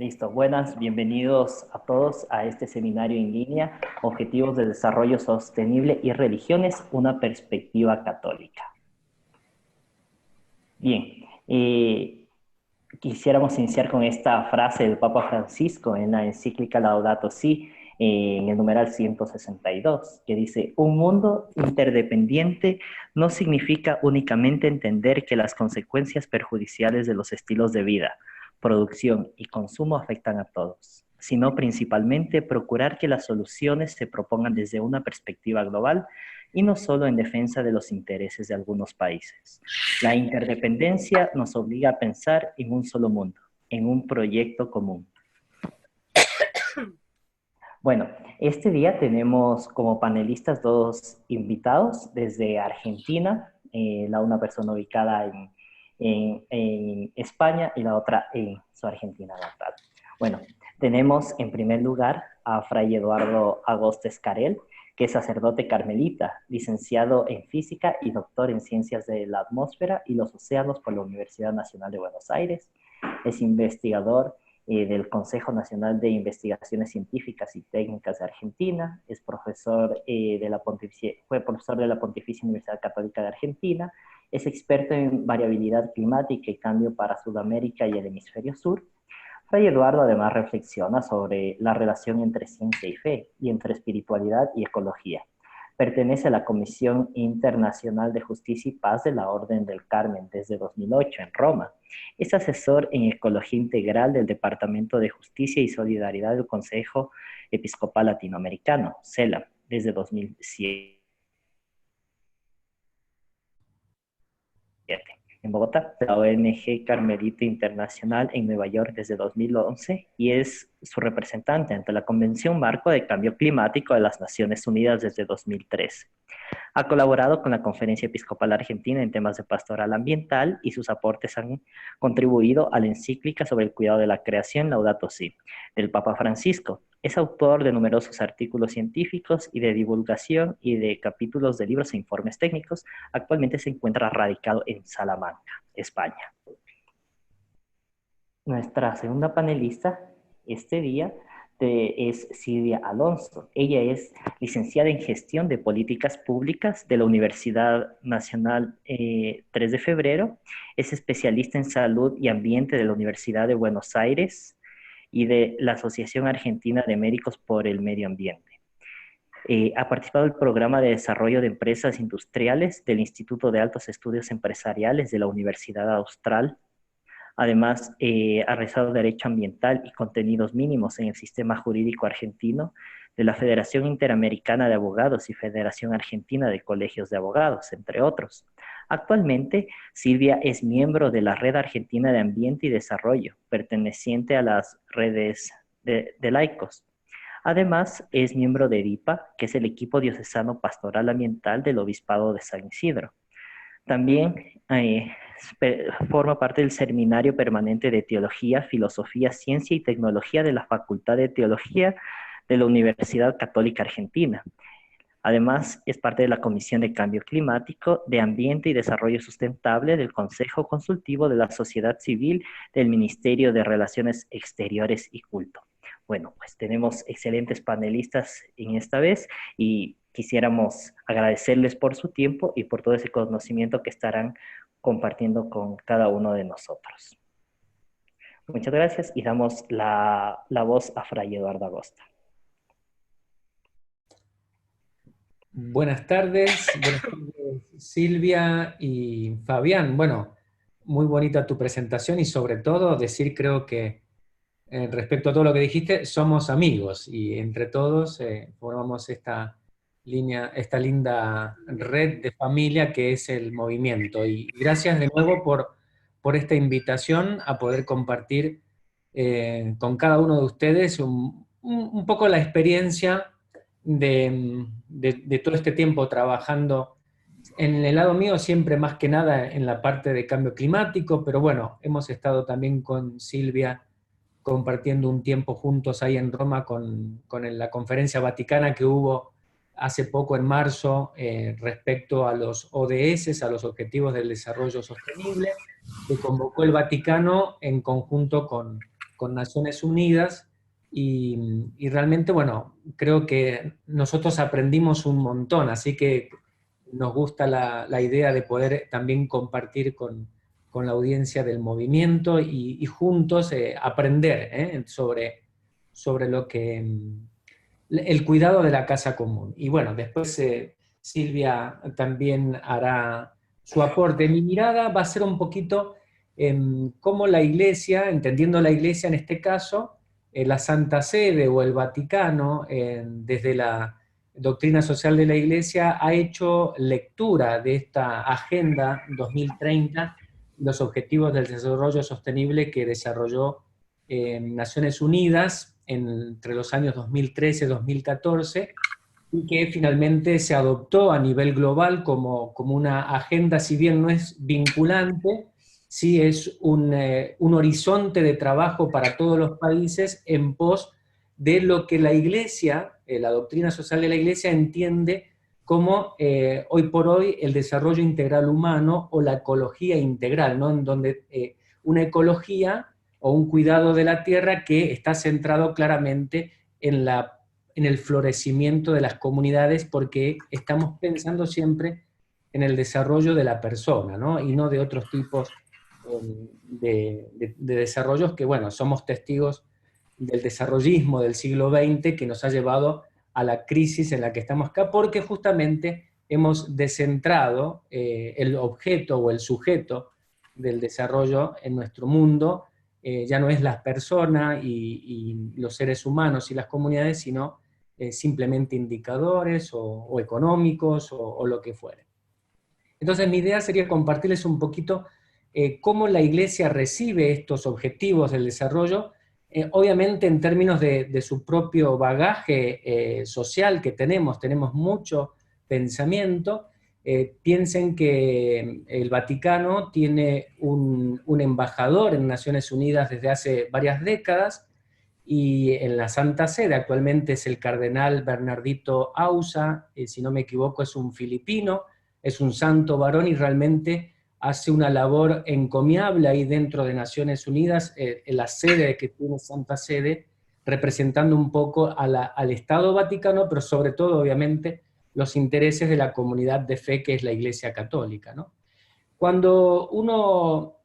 Listo, buenas, bienvenidos a todos a este seminario en línea, Objetivos de Desarrollo Sostenible y Religiones, una perspectiva católica. Bien, quisiéramos iniciar con esta frase del Papa Francisco en la encíclica Laudato Si, en el numeral 162, que dice: un mundo interdependiente no significa únicamente entender que las consecuencias perjudiciales de los estilos de vida, producción y consumo afectan a todos, sino principalmente procurar que las soluciones se propongan desde una perspectiva global y no solo en defensa de los intereses de algunos países. La interdependencia nos obliga a pensar en un solo mundo, en un proyecto común. Bueno, este día tenemos como panelistas dos invitados desde Argentina, una persona ubicada en España y la otra en su Argentina natal. Bueno, tenemos en primer lugar a Fray Eduardo Agosto Escarel, que es sacerdote carmelita, licenciado en física y doctor en ciencias de la atmósfera y los océanos por la Universidad Nacional de Buenos Aires. Es investigador del Consejo Nacional de Investigaciones Científicas y Técnicas de Argentina, es profesor, fue profesor de la Pontificia Universidad Católica de Argentina, es experto en variabilidad climática y cambio para Sudamérica y el hemisferio sur. Fray Eduardo además reflexiona sobre la relación entre ciencia y fe, y entre espiritualidad y ecología. Pertenece a la Comisión Internacional de Justicia y Paz de la Orden del Carmen desde 2008 en Roma. Es asesor en Ecología Integral del Departamento de Justicia y Solidaridad del Consejo Episcopal Latinoamericano, CELAM, desde 2007. En Bogotá, la ONG Carmelita Internacional en Nueva York desde 2011 y es su representante ante la Convención Marco de Cambio Climático de las Naciones Unidas desde 2013. Ha colaborado con la Conferencia Episcopal Argentina en temas de pastoral ambiental y sus aportes han contribuido a la encíclica sobre el cuidado de la creación Laudato Si, del Papa Francisco. Es autor de numerosos artículos científicos y de divulgación y de capítulos de libros e informes técnicos. Actualmente se encuentra radicado en Salamanca, España. Nuestra segunda panelista este día es Silvia Alonso. Ella es licenciada en Gestión de Políticas Públicas de la Universidad Nacional 3 de Febrero. Es especialista en Salud y Ambiente de la Universidad de Buenos Aires y de la Asociación Argentina de Médicos por el Medio Ambiente. Ha participado del Programa de Desarrollo de Empresas Industriales del Instituto de Altos Estudios Empresariales de la Universidad Austral. Además, ha realizado Derecho Ambiental y Contenidos Mínimos en el Sistema Jurídico Argentino de la Federación Interamericana de Abogados y Federación Argentina de Colegios de Abogados, entre otros. Actualmente, Silvia es miembro de la Red Argentina de Ambiente y Desarrollo, perteneciente a las redes de laicos. Además, es miembro de EDIPA, que es el equipo diocesano pastoral ambiental del Obispado de San Isidro. También forma parte del Seminario Permanente de Teología, Filosofía, Ciencia y Tecnología de la Facultad de Teología de la Universidad Católica Argentina. Además, es parte de la Comisión de Cambio Climático, de Ambiente y Desarrollo Sustentable del Consejo Consultivo de la Sociedad Civil del Ministerio de Relaciones Exteriores y Culto. Bueno, pues tenemos excelentes panelistas en esta vez y quisiéramos agradecerles por su tiempo y por todo ese conocimiento que estarán compartiendo con cada uno de nosotros. Muchas gracias y damos la voz a Fray Eduardo Agosto. Buenas tardes, Silvia y Fabián. Bueno, muy bonita tu presentación y sobre todo decir, creo que respecto a todo lo que dijiste, somos amigos y entre todos formamos esta linda red de familia que es el movimiento. Y gracias de nuevo por esta invitación a poder compartir con cada uno de ustedes un poco la experiencia de todo este tiempo trabajando en el lado mío, siempre más que nada en la parte de cambio climático, pero bueno, hemos estado también con Silvia compartiendo un tiempo juntos ahí en Roma con la conferencia vaticana que hubo hace poco en marzo respecto a los ODS, a los Objetivos del Desarrollo Sostenible, que convocó el Vaticano en conjunto con con Naciones Unidas, y realmente, bueno, creo que nosotros aprendimos un montón, así que nos gusta la idea de poder también compartir con la audiencia del movimiento y juntos aprender sobre lo que, el cuidado de la casa común. Y bueno, después Silvia también hará su aporte. Mi mirada va a ser un poquito cómo la Iglesia, entendiendo la Iglesia en este caso, la Santa Sede o el Vaticano, desde la doctrina social de la Iglesia, ha hecho lectura de esta Agenda 2030, los Objetivos del Desarrollo Sostenible que desarrolló Naciones Unidas entre los años 2013 y 2014, y que finalmente se adoptó a nivel global como una agenda, si bien no es vinculante, sí es un horizonte de trabajo para todos los países en pos de lo que la Iglesia, la doctrina social de la Iglesia, entiende como hoy por hoy el desarrollo integral humano o la ecología integral, ¿no? En donde una ecología o un cuidado de la tierra que está centrado claramente en el florecimiento de las comunidades, porque estamos pensando siempre en el desarrollo de la persona, ¿no? Y no de otros tipos de desarrollos que, bueno, somos testigos del desarrollismo del siglo XX que nos ha llevado a la crisis en la que estamos acá, porque justamente hemos descentrado el objeto o el sujeto del desarrollo en nuestro mundo. Ya no es las personas y los seres humanos y las comunidades, sino simplemente indicadores o económicos o lo que fuere. Entonces mi idea sería compartirles un poquito cómo la Iglesia recibe estos objetivos del desarrollo, obviamente en términos de su propio bagaje social que tenemos mucho pensamiento. Piensen que el Vaticano tiene un embajador en Naciones Unidas desde hace varias décadas, y en la Santa Sede actualmente es el cardenal Bernardito Ausa, si no me equivoco es un filipino, es un santo varón y realmente hace una labor encomiable ahí dentro de Naciones Unidas, en la sede que tiene Santa Sede, representando un poco al Estado Vaticano, pero sobre todo, obviamente, los intereses de la comunidad de fe que es la Iglesia Católica, ¿no? Cuando uno,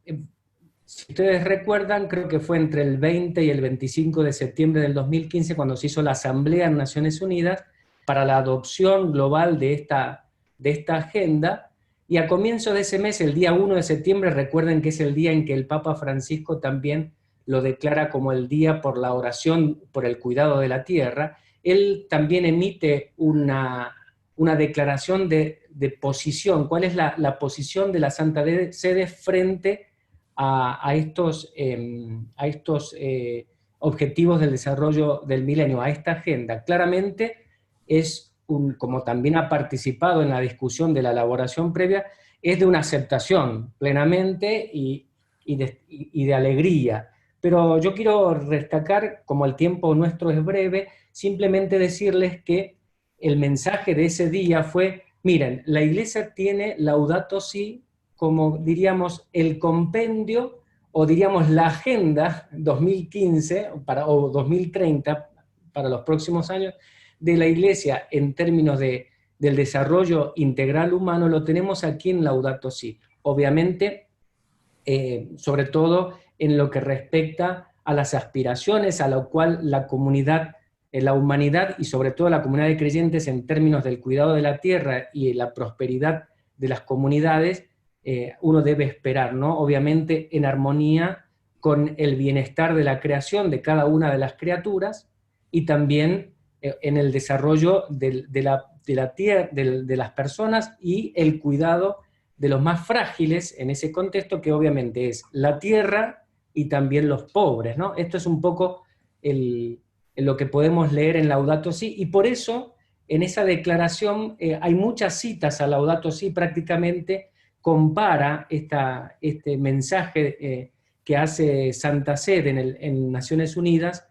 si ustedes recuerdan, creo que fue entre el 20 y el 25 de septiembre del 2015 cuando se hizo la Asamblea en Naciones Unidas para la adopción global de esta agenda, y a comienzo de ese mes, el día 1 de septiembre, recuerden que es el día en que el Papa Francisco también lo declara como el día por la oración por el cuidado de la tierra. Él también emite una declaración de posición. ¿Cuál es la posición de la Santa Sede frente a estos objetivos del desarrollo del milenio, a esta agenda? Claramente es como también ha participado en la discusión de la elaboración previa, es de una aceptación plenamente y de alegría. Pero yo quiero destacar, como el tiempo nuestro es breve, simplemente decirles que el mensaje de ese día fue: miren, la Iglesia tiene Laudato Si como, diríamos, el compendio, o diríamos la agenda 2015 o 2030 para los próximos años de la Iglesia en términos del desarrollo integral humano, lo tenemos aquí en Laudato Si. Obviamente, sobre todo en lo que respecta a las aspiraciones a lo cual la comunidad, la humanidad y sobre todo la comunidad de creyentes en términos del cuidado de la tierra y la prosperidad de las comunidades, uno debe esperar, ¿no? Obviamente en armonía con el bienestar de la creación de cada una de las criaturas, y también en el desarrollo de la tierra, de las personas, y el cuidado de los más frágiles en ese contexto, que obviamente es la tierra y también los pobres, ¿no? Esto es un poco lo que podemos leer en Laudato Si, y por eso en esa declaración hay muchas citas a Laudato Si. Prácticamente compara este mensaje que hace Santa Sede en Naciones Unidas,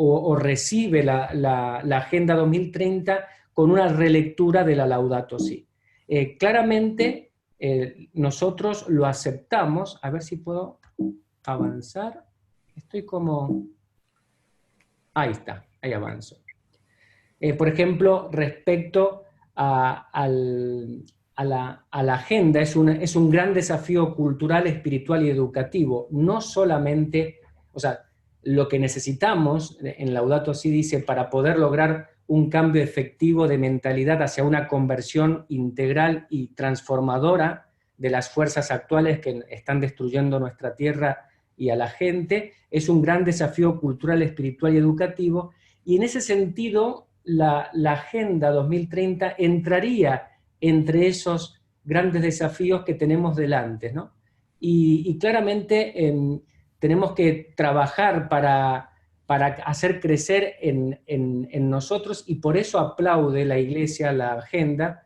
o recibe la Agenda 2030 con una relectura de la Laudato Si. Claramente nosotros lo aceptamos. A ver si puedo avanzar. Estoy como... Ahí está, ahí avanzo. Por ejemplo, respecto a la agenda, es un gran desafío cultural, espiritual y educativo. No solamente, o sea, lo que necesitamos, en Laudato Si dice, para poder lograr un cambio efectivo de mentalidad hacia una conversión integral y transformadora de las fuerzas actuales que están destruyendo nuestra tierra y a la gente, es un gran desafío cultural, espiritual y educativo, y en ese sentido la Agenda 2030 entraría entre esos grandes desafíos que tenemos delante, ¿no? Y claramente tenemos que trabajar para hacer crecer en nosotros, y por eso aplaude la Iglesia la agenda,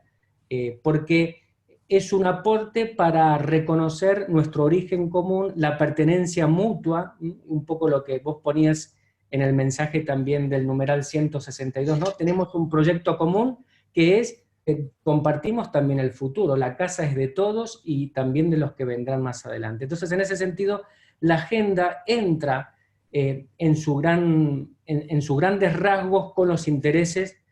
porque es un aporte para reconocer nuestro origen común, la pertenencia mutua, un poco lo que vos ponías en el mensaje también del numeral 162, ¿no? Tenemos un proyecto común que es, compartimos también el futuro, la casa es de todos y también de los que vendrán más adelante. Entonces, en ese sentido, la agenda entra en sus grandes rasgos con los intereses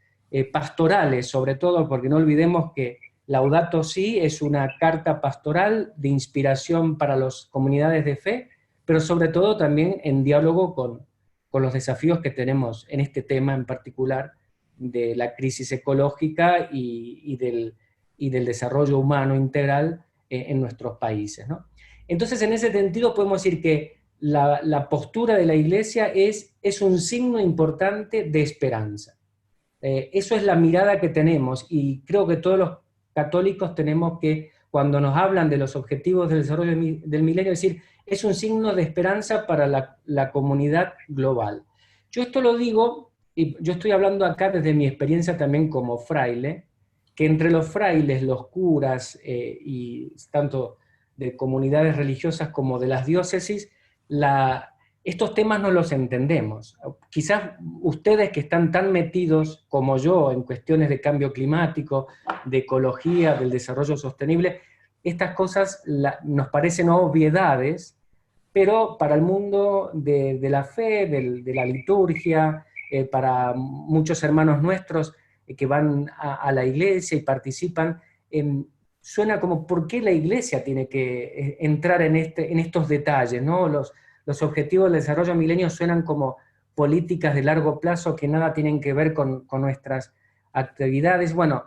pastorales, sobre todo, porque no olvidemos que Laudato Si es una carta pastoral de inspiración para las comunidades de fe, pero sobre todo también en diálogo con los desafíos que tenemos en este tema en particular de la crisis ecológica y del desarrollo humano integral en nuestros países, ¿no? Entonces, en ese sentido podemos decir que la postura de la Iglesia es un signo importante de esperanza. Eso es la mirada que tenemos, y creo que todos los católicos tenemos que, cuando nos hablan de los objetivos del desarrollo del milenio, decir, es un signo de esperanza para la comunidad global. Yo esto lo digo, y yo estoy hablando acá desde mi experiencia también como fraile, que entre los frailes, los curas, y tanto de comunidades religiosas como de las diócesis, estos temas no los entendemos. Quizás ustedes que están tan metidos como yo en cuestiones de cambio climático, de ecología, del desarrollo sostenible, estas cosas nos parecen obviedades, pero para el mundo de la fe, de la liturgia, para muchos hermanos nuestros que van a la iglesia y participan, suena como, ¿por qué la iglesia tiene que entrar en estos detalles, ¿no? Los objetivos del desarrollo milenio suenan como políticas de largo plazo que nada tienen que ver con nuestras actividades. Bueno,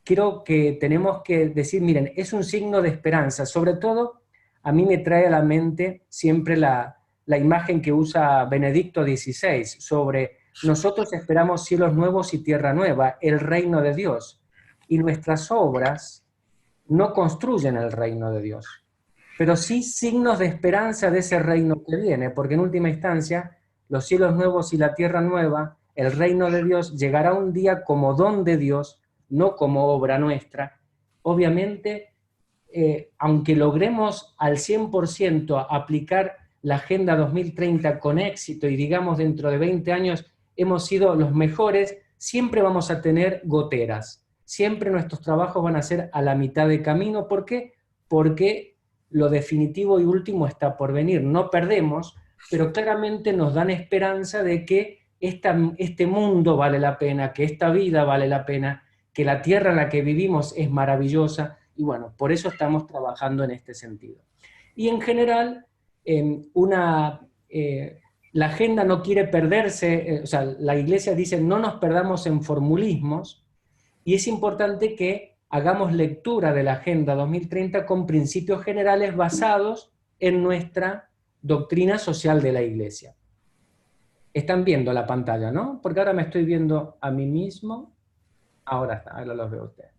creo que tenemos que decir, miren, es un signo de esperanza. Sobre todo, a mí me trae a la mente siempre la imagen que usa Benedicto XVI sobre nosotros esperamos cielos nuevos y tierra nueva, el reino de Dios. Y nuestras obras no construyen el reino de Dios, pero sí signos de esperanza de ese reino que viene, porque en última instancia, los cielos nuevos y la tierra nueva, el reino de Dios llegará un día como don de Dios, no como obra nuestra. Obviamente, aunque logremos al 100% aplicar la Agenda 2030 con éxito y digamos dentro de 20 años hemos sido los mejores, siempre vamos a tener goteras. Siempre nuestros trabajos van a ser a la mitad de camino. ¿Por qué? Porque lo definitivo y último está por venir. No perdemos, pero claramente nos dan esperanza de que este mundo vale la pena, que esta vida vale la pena, que la tierra en la que vivimos es maravillosa, y bueno, por eso estamos trabajando en este sentido. Y en general, la agenda no quiere perderse, o sea, la Iglesia dice no nos perdamos en formulismos, y es importante que hagamos lectura de la Agenda 2030 con principios generales basados en nuestra doctrina social de la Iglesia. Están viendo la pantalla, ¿no? Porque ahora me estoy viendo a mí mismo. Ahora está, ahora los veo a ustedes.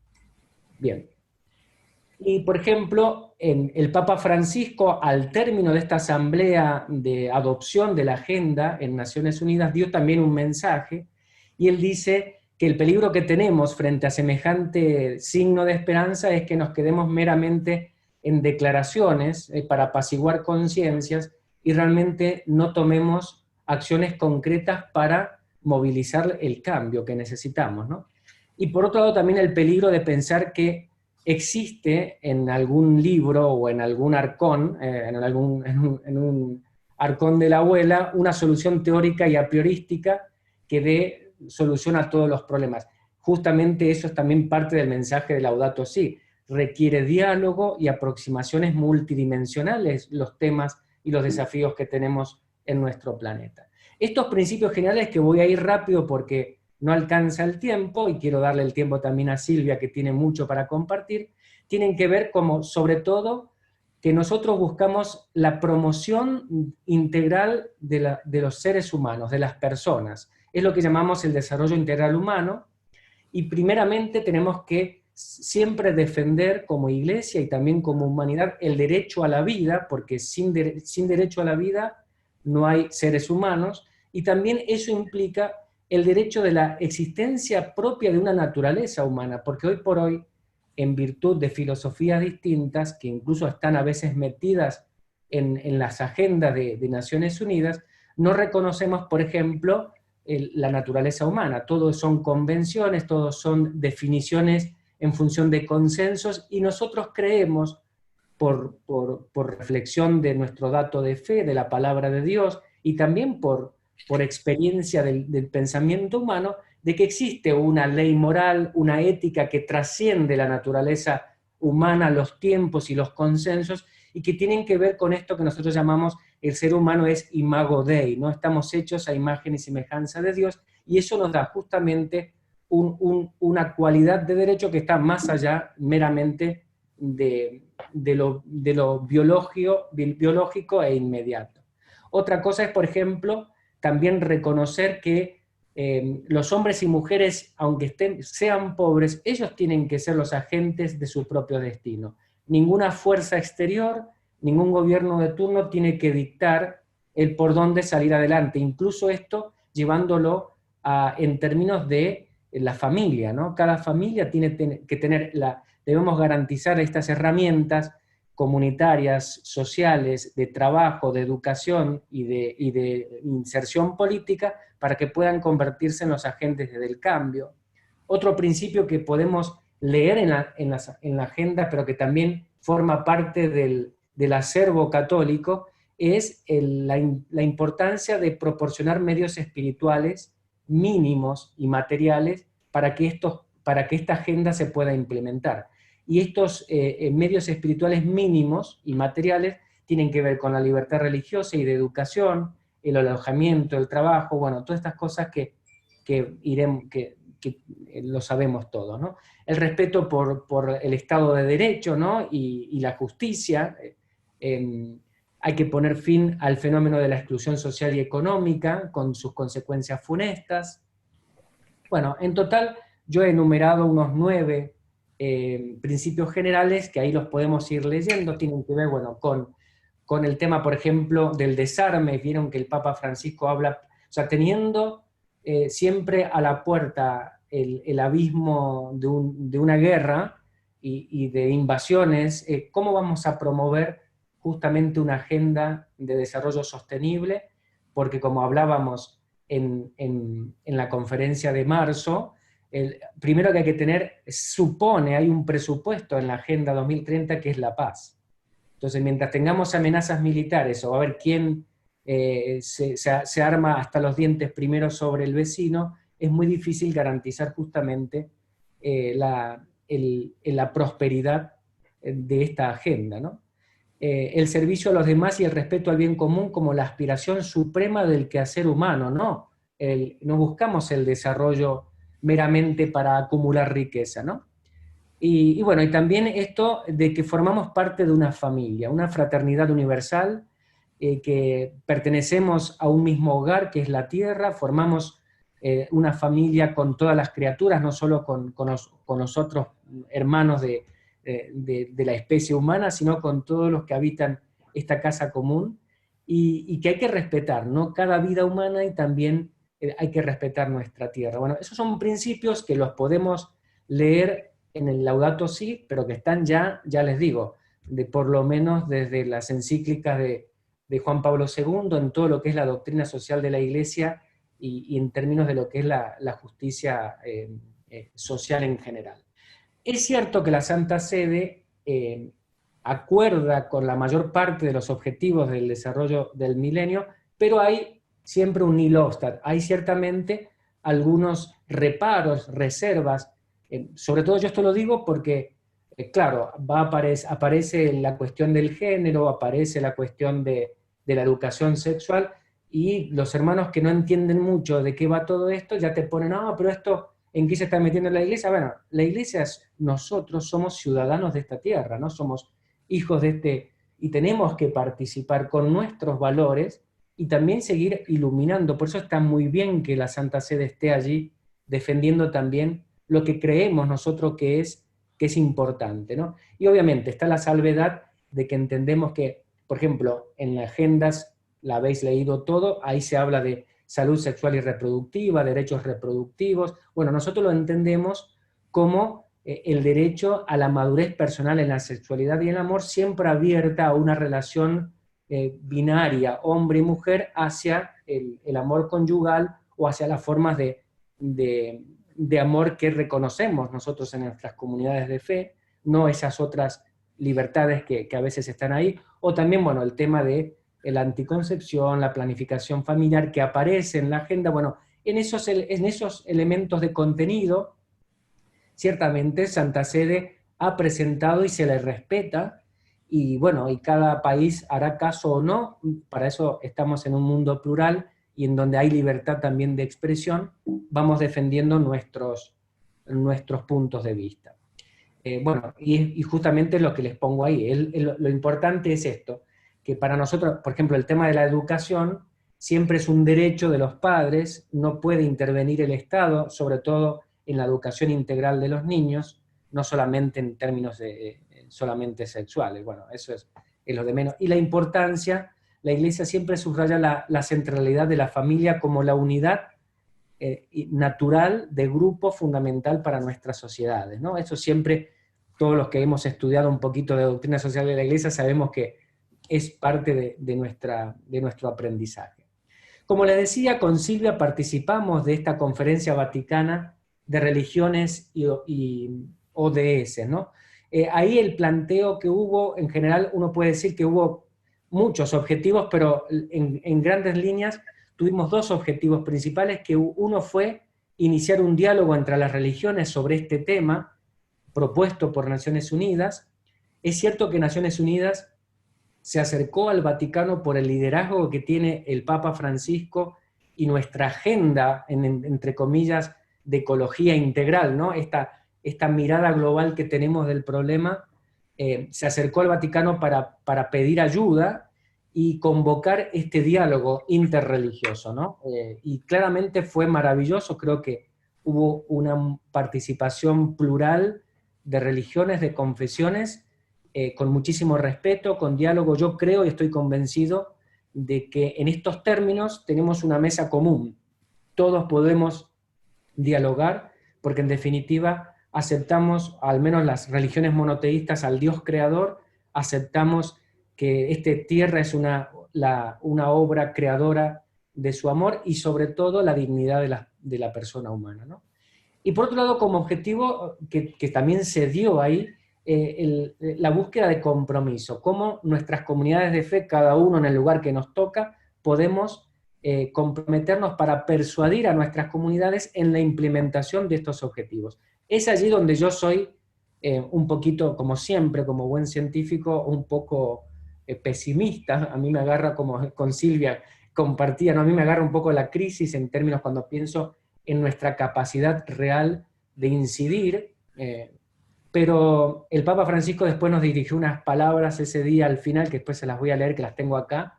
Bien. Y, por ejemplo, el Papa Francisco, al término de esta asamblea de adopción de la agenda en Naciones Unidas, dio también un mensaje, y él dice que el peligro que tenemos frente a semejante signo de esperanza es que nos quedemos meramente en declaraciones para apaciguar conciencias y realmente no tomemos acciones concretas para movilizar el cambio que necesitamos, ¿no? Y por otro lado también el peligro de pensar que existe en algún libro o en algún arcón, en un arcón de la abuela, una solución teórica y a priorística que dé solución a todos los problemas. Justamente eso es también parte del mensaje de Laudato Si. Requiere diálogo y aproximaciones multidimensionales los temas y los desafíos que tenemos en nuestro planeta. Estos principios generales, que voy a ir rápido porque no alcanza el tiempo, y quiero darle el tiempo también a Silvia, que tiene mucho para compartir, tienen que ver como, sobre todo, que nosotros buscamos la promoción integral de los seres humanos, de las personas. Es lo que llamamos el desarrollo integral humano, y primeramente tenemos que siempre defender como iglesia y también como humanidad el derecho a la vida, porque sin derecho a la vida no hay seres humanos, y también eso implica el derecho de la existencia propia de una naturaleza humana, porque hoy por hoy, en virtud de filosofías distintas, que incluso están a veces metidas en las agendas de Naciones Unidas, no reconocemos, por ejemplo, la naturaleza humana. Todos son convenciones, todos son definiciones en función de consensos, y nosotros creemos, por reflexión de nuestro dato de fe, de la palabra de Dios, y también por experiencia del pensamiento humano, de que existe una ley moral, una ética que trasciende la naturaleza humana, los tiempos y los consensos, y que tienen que ver con esto que nosotros llamamos el ser humano es imago Dei, ¿no? Estamos hechos a imagen y semejanza de Dios, y eso nos da justamente una cualidad de derecho que está más allá meramente de lo biológico e inmediato. Otra cosa es, por ejemplo, también reconocer que los hombres y mujeres, aunque sean pobres, ellos tienen que ser los agentes de su propio destino. Ninguna fuerza exterior, ningún gobierno de turno tiene que dictar el por dónde salir adelante. Incluso esto llevándolo en términos de la familia, ¿no? Cada familia tiene que tener debemos garantizar estas herramientas comunitarias, sociales, de trabajo, de educación y de inserción política para que puedan convertirse en los agentes del cambio. Otro principio que podemos leer en la agenda, pero que también forma parte del acervo católico, es la importancia de proporcionar medios espirituales mínimos y materiales para que esta agenda se pueda implementar. Y estos medios espirituales mínimos y materiales tienen que ver con la libertad religiosa y de educación, el alojamiento, el trabajo, bueno, todas estas cosas que lo sabemos todos, ¿no? El respeto por el Estado de Derecho, ¿no? y la justicia. Hay que poner fin al fenómeno de la exclusión social y económica, con sus consecuencias funestas. Bueno, en total yo he enumerado unos 9 principios generales, que ahí los podemos ir leyendo, tienen que ver, bueno, con el tema, por ejemplo, del desarme. Vieron que el Papa Francisco habla, o sea, teniendo siempre a la puerta el abismo de una guerra y de invasiones, ¿cómo vamos a promover justamente una agenda de desarrollo sostenible? Porque como hablábamos en la conferencia de marzo, primero que hay que tener, hay un presupuesto en la Agenda 2030 que es la paz. Entonces, mientras tengamos amenazas militares, o a ver quién se arma hasta los dientes primero sobre el vecino, es muy difícil garantizar justamente la prosperidad de esta agenda, ¿no? El servicio a los demás y el respeto al bien común como la aspiración suprema del quehacer humano, ¿no? No buscamos el desarrollo meramente para acumular riqueza, ¿no? Y bueno, y también esto de que formamos parte de una familia, una fraternidad universal, que pertenecemos a un mismo hogar que es la tierra, formamos una familia con todas las criaturas, no solo con los otros hermanos de la especie humana, sino con todos los que habitan esta casa común, y que hay que respetar, ¿no? Cada vida humana, y también hay que respetar nuestra tierra. Bueno, esos son principios que los podemos leer en el Laudato Si, pero que están ya les digo, por lo menos desde las encíclicas de Juan Pablo II, en todo lo que es la doctrina social de la Iglesia, y en términos de lo que es la justicia social en general. Es cierto que la Santa Sede acuerda con la mayor parte de los objetivos del desarrollo del milenio, pero hay siempre un nihil obstat, hay ciertamente algunos reparos, reservas, sobre todo yo esto lo digo porque, claro, aparece la cuestión del género, aparece la cuestión de la educación sexual, y los hermanos que no entienden mucho de qué va todo esto, ya te ponen, no, pero esto, ¿en qué se está metiendo la iglesia? Bueno, la iglesia es, nosotros somos ciudadanos de esta tierra, ¿no? Somos hijos de este, y tenemos que participar con nuestros valores y también seguir iluminando. Por eso está muy bien que la Santa Sede esté allí defendiendo también lo que creemos nosotros que es importante, ¿no? Y obviamente está la salvedad de que entendemos que, por ejemplo, en las agendas, la habéis leído todo, ahí se habla de salud sexual y reproductiva, derechos reproductivos. Bueno, nosotros lo entendemos como el derecho a la madurez personal en la sexualidad y el amor, siempre abierta a una relación binaria, hombre y mujer, hacia el amor conyugal o hacia las formas de amor que reconocemos nosotros en nuestras comunidades de fe, no esas otras libertades que a veces están ahí, o también, bueno, el tema de la anticoncepción, la planificación familiar que aparece en la agenda. Bueno, en esos elementos de contenido, ciertamente Santa Sede ha presentado y se le respeta, y bueno, y cada país hará caso o no, para eso estamos en un mundo plural y en donde hay libertad también de expresión, vamos defendiendo nuestros puntos de vista. Bueno, y justamente lo que les pongo ahí, lo importante es esto, que para nosotros, por ejemplo, el tema de la educación siempre es un derecho de los padres, no puede intervenir el Estado, sobre todo en la educación integral de los niños, no solamente en términos solamente sexuales. Bueno, eso es lo de menos. Y la importancia, la Iglesia siempre subraya la centralidad de la familia como la unidad natural de grupo fundamental para nuestras sociedades, ¿no? Eso siempre, todos los que hemos estudiado un poquito de doctrina social de la Iglesia sabemos que es parte de nuestro aprendizaje. Como les decía, con Silvia participamos de esta Conferencia Vaticana de Religiones y ODS, ¿no? Ahí el planteo que hubo, en general, uno puede decir que hubo muchos objetivos, pero en grandes líneas tuvimos dos objetivos principales, que uno fue iniciar un diálogo entre las religiones sobre este tema, propuesto por Naciones Unidas. Es cierto que Naciones Unidas se acercó al Vaticano por el liderazgo que tiene el Papa Francisco y nuestra agenda, entre comillas, de ecología integral, ¿no? Esta mirada global que tenemos del problema, se acercó al Vaticano para pedir ayuda y convocar este diálogo interreligioso, ¿no? Y claramente fue maravilloso, creo que hubo una participación plural de religiones, de confesiones, con muchísimo respeto, con diálogo. Yo creo y estoy convencido de que en estos términos tenemos una mesa común. Todos podemos dialogar, porque en definitiva aceptamos, al menos las religiones monoteístas, al Dios creador, aceptamos que esta tierra es una obra creadora de su amor y sobre todo la dignidad de la persona humana, ¿no? Y por otro lado, como objetivo que también se dio ahí, la búsqueda de compromiso, cómo nuestras comunidades de fe, cada uno en el lugar que nos toca, podemos comprometernos para persuadir a nuestras comunidades en la implementación de estos objetivos. Es allí donde yo soy un poquito, como siempre, como buen científico, un poco pesimista. A mí me agarra, como con Silvia compartía, ¿no? A mí me agarra un poco la crisis en términos cuando pienso en nuestra capacidad real de incidir, pero el Papa Francisco después nos dirigió unas palabras ese día al final, que después se las voy a leer, que las tengo acá,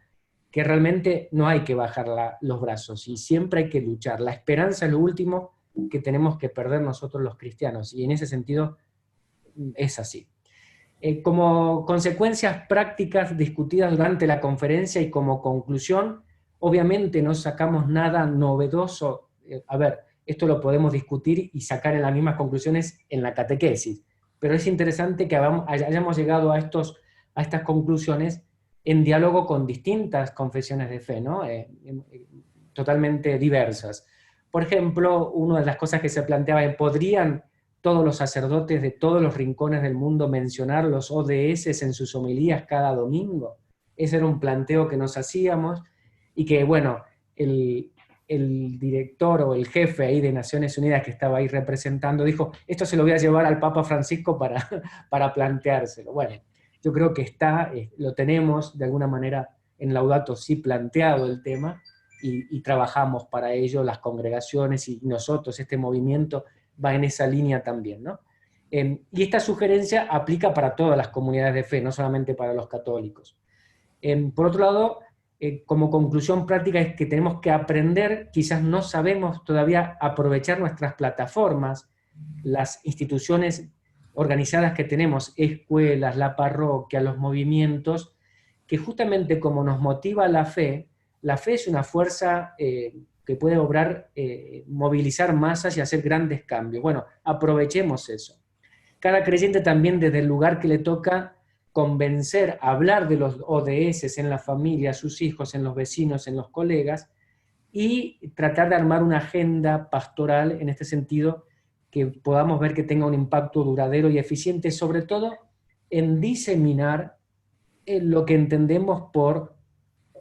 que realmente no hay que bajar los brazos y siempre hay que luchar. La esperanza es lo último que tenemos que perder nosotros los cristianos, y en ese sentido es así. Como consecuencias prácticas discutidas durante la conferencia y como conclusión, obviamente no sacamos nada novedoso. A ver, esto lo podemos discutir y sacar en las mismas conclusiones en la catequesis, pero es interesante que hayamos llegado a estas conclusiones en diálogo con distintas confesiones de fe, ¿no? Totalmente diversas. Por ejemplo, una de las cosas que se planteaba es, ¿podrían todos los sacerdotes de todos los rincones del mundo mencionar los ODS en sus homilías cada domingo. Ese era un planteo que nos hacíamos y que, bueno, el director o el jefe ahí de Naciones Unidas que estaba ahí representando dijo, esto se lo voy a llevar al Papa Francisco para planteárselo. Bueno, yo creo que lo tenemos de alguna manera en Laudato Si planteado el tema y trabajamos para ello, las congregaciones y nosotros, este movimiento va en esa línea también, ¿no? Y esta sugerencia aplica para todas las comunidades de fe, no solamente para los católicos. Por otro lado, como conclusión práctica es que tenemos que aprender, quizás no sabemos todavía aprovechar nuestras plataformas, las instituciones organizadas que tenemos, escuelas, la parroquia, los movimientos, que justamente como nos motiva la fe es una fuerza que puede obrar, movilizar masas y hacer grandes cambios. Bueno, aprovechemos eso. Cada creyente también desde el lugar que le toca convencer, hablar de los ODS en la familia, sus hijos, en los vecinos, en los colegas, y tratar de armar una agenda pastoral en este sentido que podamos ver que tenga un impacto duradero y eficiente, sobre todo en diseminar lo que entendemos por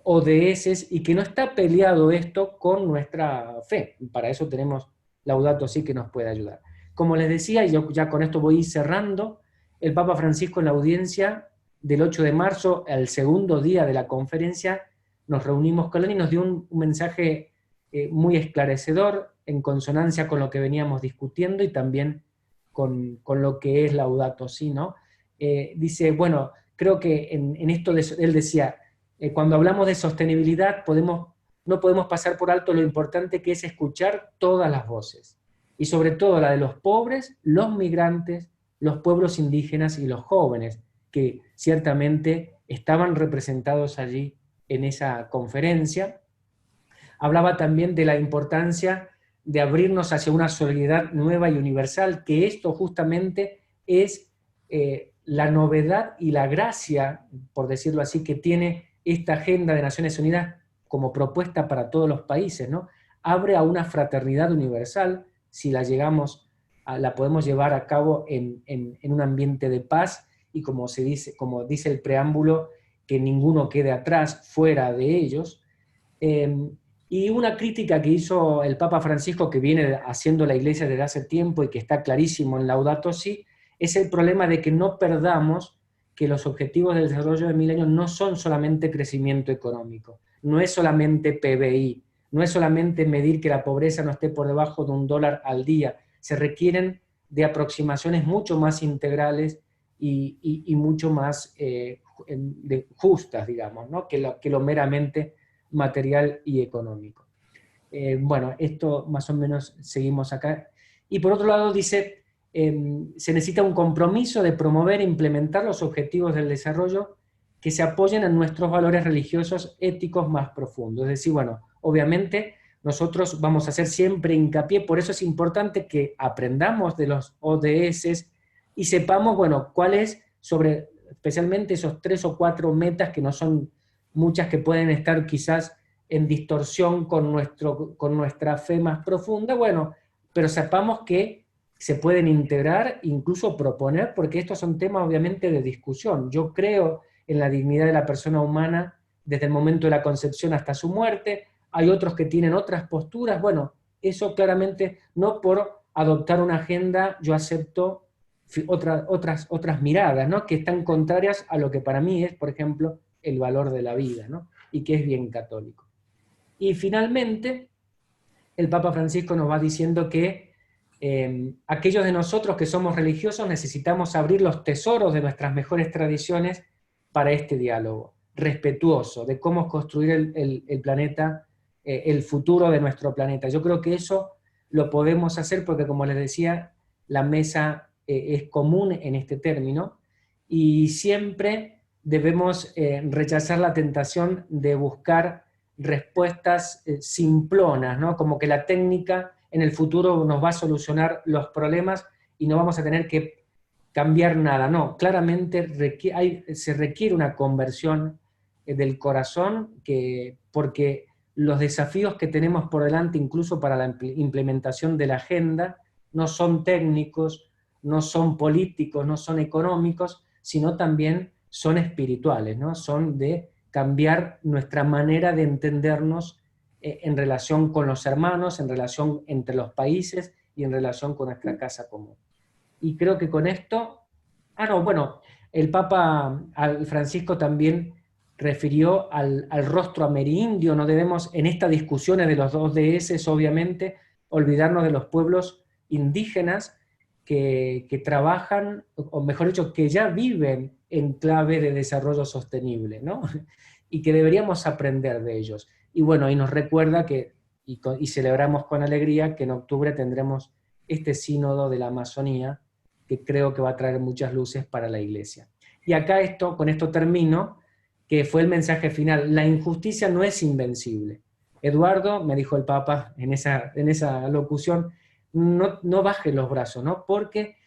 ODS y que no está peleado esto con nuestra fe. Para eso tenemos Laudato Si que nos puede ayudar. Como les decía, y yo ya con esto voy cerrando, el Papa Francisco en la audiencia del 8 de marzo, al segundo día de la conferencia, nos reunimos con él y nos dio un mensaje muy esclarecedor, en consonancia con lo que veníamos discutiendo y también con lo que es Laudato Si, ¿no? Dice, bueno, creo que en esto, él decía, cuando hablamos de sostenibilidad no podemos pasar por alto lo importante que es escuchar todas las voces, y sobre todo la de los pobres, los migrantes, los pueblos indígenas y los jóvenes, que ciertamente estaban representados allí en esa conferencia. Hablaba también de la importancia de abrirnos hacia una solidaridad nueva y universal, que esto justamente es la novedad y la gracia, por decirlo así, que tiene esta agenda de Naciones Unidas como propuesta para todos los países, ¿no? Abre a una fraternidad universal, si la podemos llevar a cabo en un ambiente de paz, y como dice el preámbulo, que ninguno quede atrás, fuera de ellos. Y una crítica que hizo el Papa Francisco, que viene haciendo la Iglesia desde hace tiempo y que está clarísimo en Laudato Si, es el problema de que no perdamos que los objetivos del desarrollo del milenio no son solamente crecimiento económico, no es solamente PBI, no es solamente medir que la pobreza no esté por debajo de $1 al día, se requieren de aproximaciones mucho más integrales y mucho más justas, digamos, ¿no? que lo meramente material y económico. Bueno, esto más o menos seguimos acá. Y por otro lado dice, se necesita un compromiso de promover e implementar los objetivos del desarrollo que se apoyen en nuestros valores religiosos éticos más profundos. Es decir, bueno, obviamente nosotros vamos a hacer siempre hincapié, por eso es importante que aprendamos de los ODS y sepamos, bueno, cuáles sobre especialmente esos 3 o 4 metas, que no son muchas, que pueden estar quizás en distorsión con nuestra fe más profunda, bueno, pero sepamos que se pueden integrar, incluso proponer, porque estos son temas obviamente de discusión. Yo creo en la dignidad de la persona humana desde el momento de la concepción hasta su muerte. Hay otros que tienen otras posturas. Bueno, eso claramente, no por adoptar una agenda yo acepto otras miradas, ¿no? Que están contrarias a lo que para mí es, por ejemplo, el valor de la vida, ¿no? Y que es bien católico. Y finalmente, el Papa Francisco nos va diciendo que aquellos de nosotros que somos religiosos necesitamos abrir los tesoros de nuestras mejores tradiciones para este diálogo respetuoso de cómo construir el planeta, el futuro de nuestro planeta. Yo creo que eso lo podemos hacer porque, como les decía, la mesa es común en este término, y siempre debemos rechazar la tentación de buscar respuestas simplonas, ¿no? Como que la técnica en el futuro nos va a solucionar los problemas y no vamos a tener que cambiar nada. No, claramente se requiere una conversión del corazón, porque los desafíos que tenemos por delante, incluso para la implementación de la agenda, no son técnicos, no son políticos, no son económicos, sino también son espirituales, ¿no? Son de cambiar nuestra manera de entendernos en relación con los hermanos, en relación entre los países y en relación con nuestra casa común. Y creo que con esto, bueno, el Papa Francisco también refirió al rostro amerindio. No debemos, en estas discusiones de los 2DS, obviamente, olvidarnos de los pueblos indígenas que trabajan, o mejor dicho, que ya viven en clave de desarrollo sostenible, ¿no? Y que deberíamos aprender de ellos. Y bueno, y nos recuerda y celebramos con alegría que en octubre tendremos este sínodo de la Amazonía, que creo que va a traer muchas luces para la Iglesia. Y acá con esto termino, que fue el mensaje final: la injusticia no es invencible. Eduardo, me dijo el Papa en esa locución, no baje los brazos, ¿no? Porque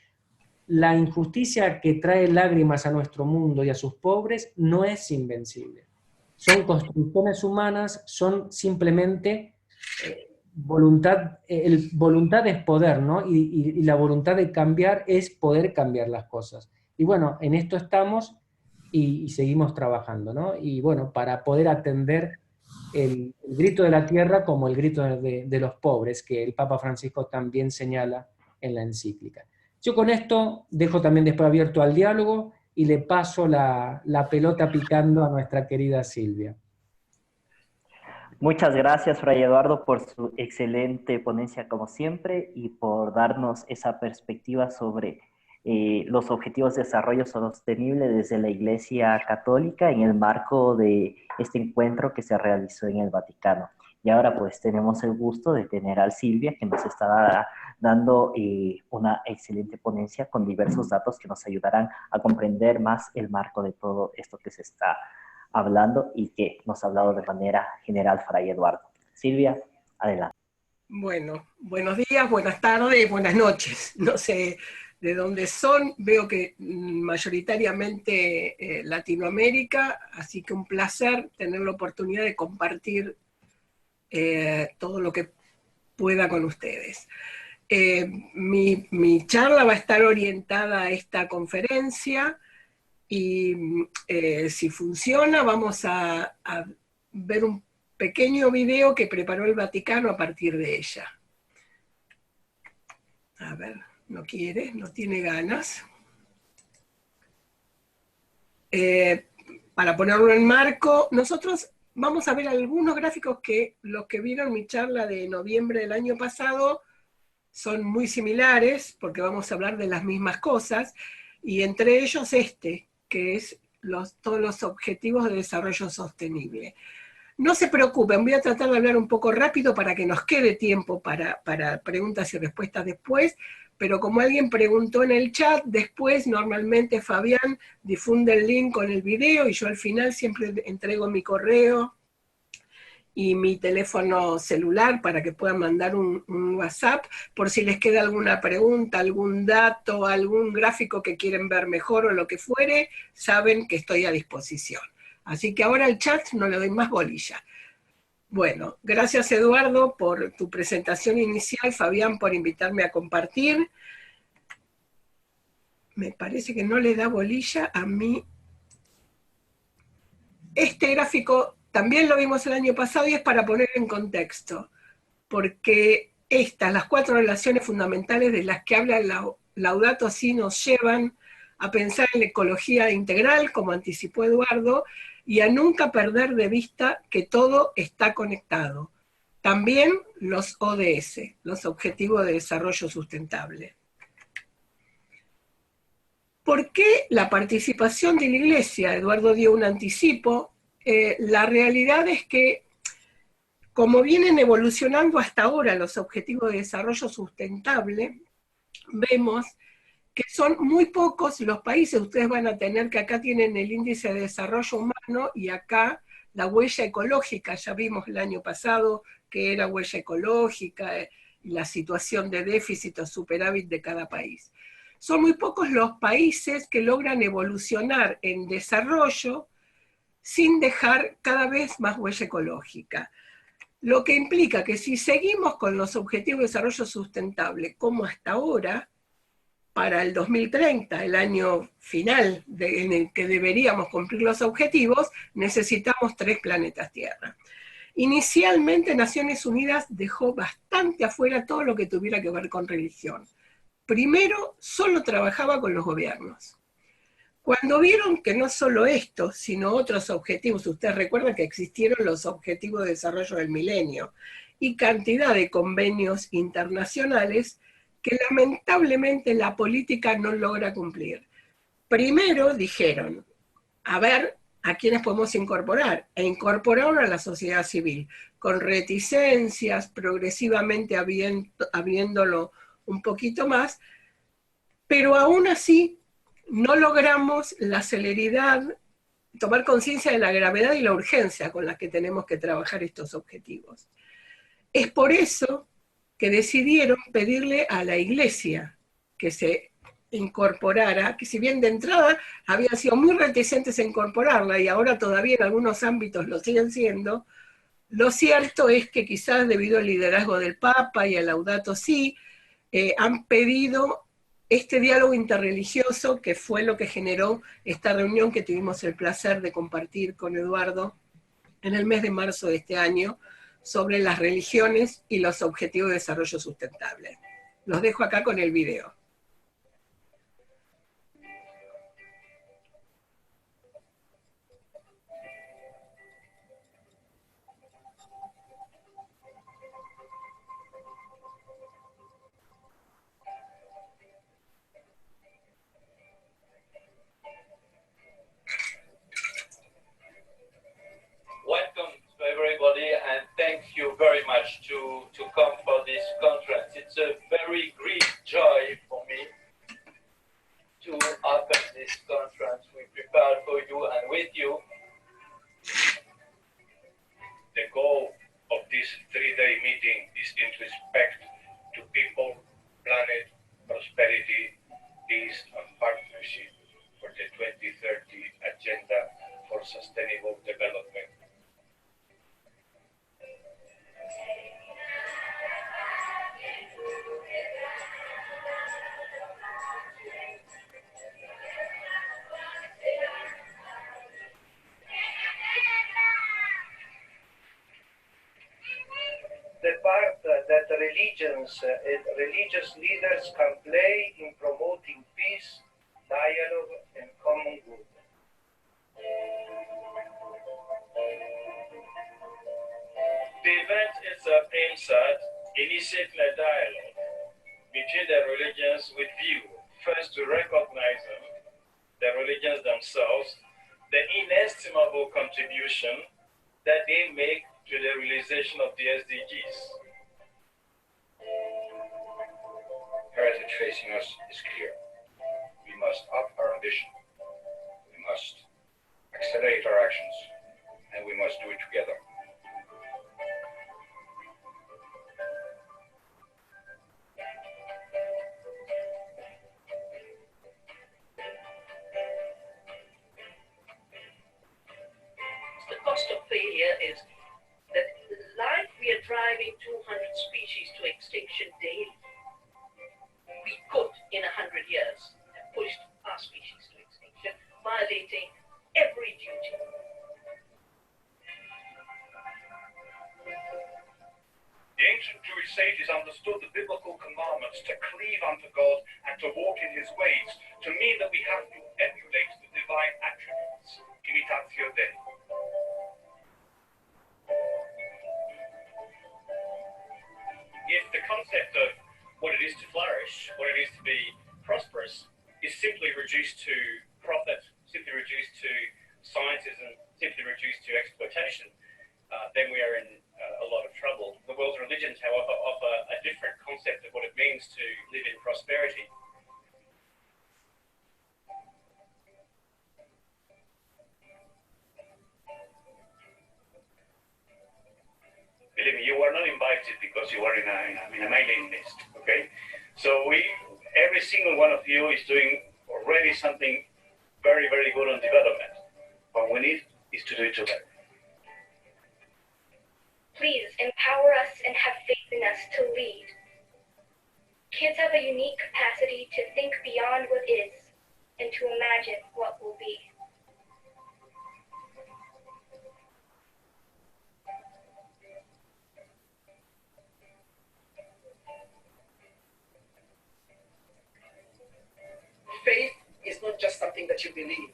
la injusticia que trae lágrimas a nuestro mundo y a sus pobres no es invencible. Son construcciones humanas, son simplemente voluntad es poder, ¿no? Y la voluntad de cambiar es poder cambiar las cosas. Y bueno, en esto estamos y seguimos trabajando, ¿no? Y bueno, para poder atender el grito de la tierra como el grito de los pobres, que el Papa Francisco también señala en la encíclica. Yo con esto dejo también después abierto al diálogo y le paso la pelota picando a nuestra querida Silvia. Muchas gracias, Fray Eduardo, por su excelente ponencia como siempre y por darnos esa perspectiva sobre los objetivos de desarrollo sostenible desde la Iglesia Católica en el marco de este encuentro que se realizó en el Vaticano. Y ahora pues tenemos el gusto de tener a Silvia, que nos está dando una excelente ponencia con diversos datos que nos ayudarán a comprender más el marco de todo esto que se está hablando y que nos ha hablado de manera general Fray Eduardo. Silvia, adelante. Bueno, buenos días, buenas tardes, buenas noches. No sé de dónde son, veo que mayoritariamente Latinoamérica, así que un placer tener la oportunidad de compartir todo lo que pueda con ustedes. Mi charla va a estar orientada a esta conferencia. Y si funciona, vamos a ver un pequeño video que preparó el Vaticano a partir de ella. A ver, no quiere, no tiene ganas. Para ponerlo en marco, nosotros vamos a ver algunos gráficos que los que vieron mi charla de noviembre del año pasado son muy similares, porque vamos a hablar de las mismas cosas, y entre ellos que es todos los objetivos de desarrollo sostenible. No se preocupen, voy a tratar de hablar un poco rápido para que nos quede tiempo para preguntas y respuestas después, pero como alguien preguntó en el chat, después normalmente Fabián difunde el link con el video y yo al final siempre entrego mi correo y mi teléfono celular para que puedan mandar un WhatsApp por si les queda alguna pregunta, algún dato, algún gráfico que quieren ver mejor o lo que fuere, saben que estoy a disposición. Así que ahora al chat no le doy más bolilla. Bueno, gracias Eduardo por tu presentación inicial, Fabián por invitarme a compartir. Me parece que no le da bolilla a mí. Este gráfico también lo vimos el año pasado y es para poner en contexto, porque las 4 relaciones fundamentales de las que habla Laudato Si nos llevan a pensar en la ecología integral, como anticipó Eduardo, y a nunca perder de vista que todo está conectado. También los ODS, los Objetivos de Desarrollo Sustentable. ¿Por qué la participación de la Iglesia? Eduardo dio un anticipo. La realidad es que, como vienen evolucionando hasta ahora los Objetivos de Desarrollo Sustentable, vemos que son muy pocos los países. Ustedes van a tener que acá tienen el índice de desarrollo humano y acá la huella ecológica. Ya vimos el año pasado que era huella ecológica y la situación de déficit o superávit de cada país. Son muy pocos los países que logran evolucionar en desarrollo sin dejar cada vez más huella ecológica. Lo que implica que si seguimos con los Objetivos de Desarrollo Sustentable como hasta ahora, para el 2030, el año final en el que deberíamos cumplir los objetivos, necesitamos 3 planetas Tierra. Inicialmente Naciones Unidas dejó bastante afuera todo lo que tuviera que ver con religión. Primero, solo trabajaba con los gobiernos. Cuando vieron que no solo esto, sino otros objetivos, ustedes recuerdan que existieron los Objetivos de Desarrollo del Milenio y cantidad de convenios internacionales que lamentablemente la política no logra cumplir. Primero dijeron, a ver a quiénes podemos incorporar, e incorporaron a la sociedad civil, con reticencias, progresivamente abriéndolo un poquito más, pero aún así no logramos la celeridad, tomar conciencia de la gravedad y la urgencia con la que tenemos que trabajar estos objetivos. Es por eso que decidieron pedirle a la Iglesia que se incorporara, que si bien de entrada habían sido muy reticentes a incorporarla y ahora todavía en algunos ámbitos lo siguen siendo, lo cierto es que quizás debido al liderazgo del Papa y al Laudato Si, han pedido este diálogo interreligioso, que fue lo que generó esta reunión que tuvimos el placer de compartir con Eduardo en el mes de marzo de este año, sobre las religiones y los objetivos de desarrollo sustentable. Los dejo acá con el video. Welcome to everybody, and thank you very much to come for this conference. It's a very great joy for me to open this conference we prepared for you and with you. The goal of this 3-day meeting is in respect to people, planet, prosperity, peace, and partnership for the 2030 Agenda for Sustainable Development. The part that religious leaders can play in promoting peace, dialogue, and common good. The event itself aims at initiating a dialogue between the religions with view first to recognize them, the religions themselves, the inestimable contribution that they make to the realization of the SDGs. Heritage facing us is clear. We must up our ambition. We must accelerate our actions, and we must do it together. The cost of failure is that like we are driving 200 species to extinction daily, we could, in 100 years, have pushed our species to extinction, violating every duty. The ancient Jewish sages understood the biblical commandments to cleave unto God and to walk in his ways to mean that we have to emulate the divine attributes, imitatio Dei. If the concept of what it is to flourish, what it is to be prosperous, is simply reduced to profit, simply reduced to sciences, and simply reduced to exploitation, then we are in a lot of trouble. The world's religions, however, offer a different concept of what it means to live in prosperity. Believe me, you were not invited because you were in a mailing list, okay? So every single one of you is doing already something very, very good on development. What we need is to do it together. Please empower us and have faith in us to lead. Kids have a unique capacity to think beyond what is and to imagine what will be. Faith is not just something that you believe.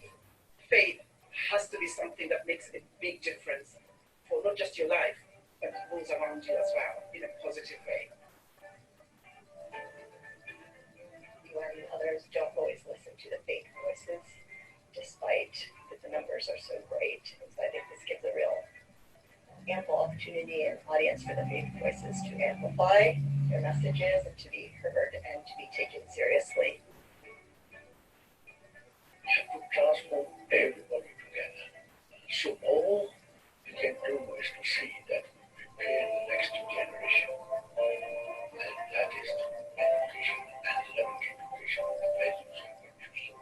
Faith has to be something that makes a big difference for not just your life, but those around you as well, in a positive way. When others don't always listen to the faith voices, despite that the numbers are so great. And so I think this gives a real ample opportunity and audience for the faith voices to amplify their messages and to be heard and to be taken seriously. We have to transform everybody together. So all we can do is to see that we prepare the next generation. And that is education and level education of values and virtues.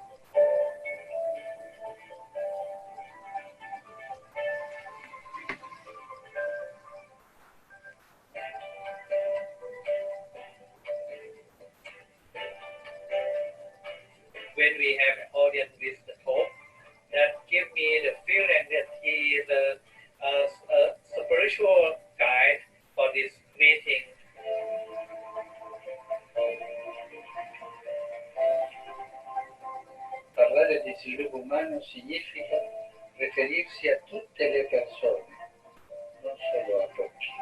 When we have an audience with the Pope, that give me the feeling that he is a spiritual guide for this meeting. Parlare di sviluppo umano significa riferirsi a tutte le persone, non solo a pochi,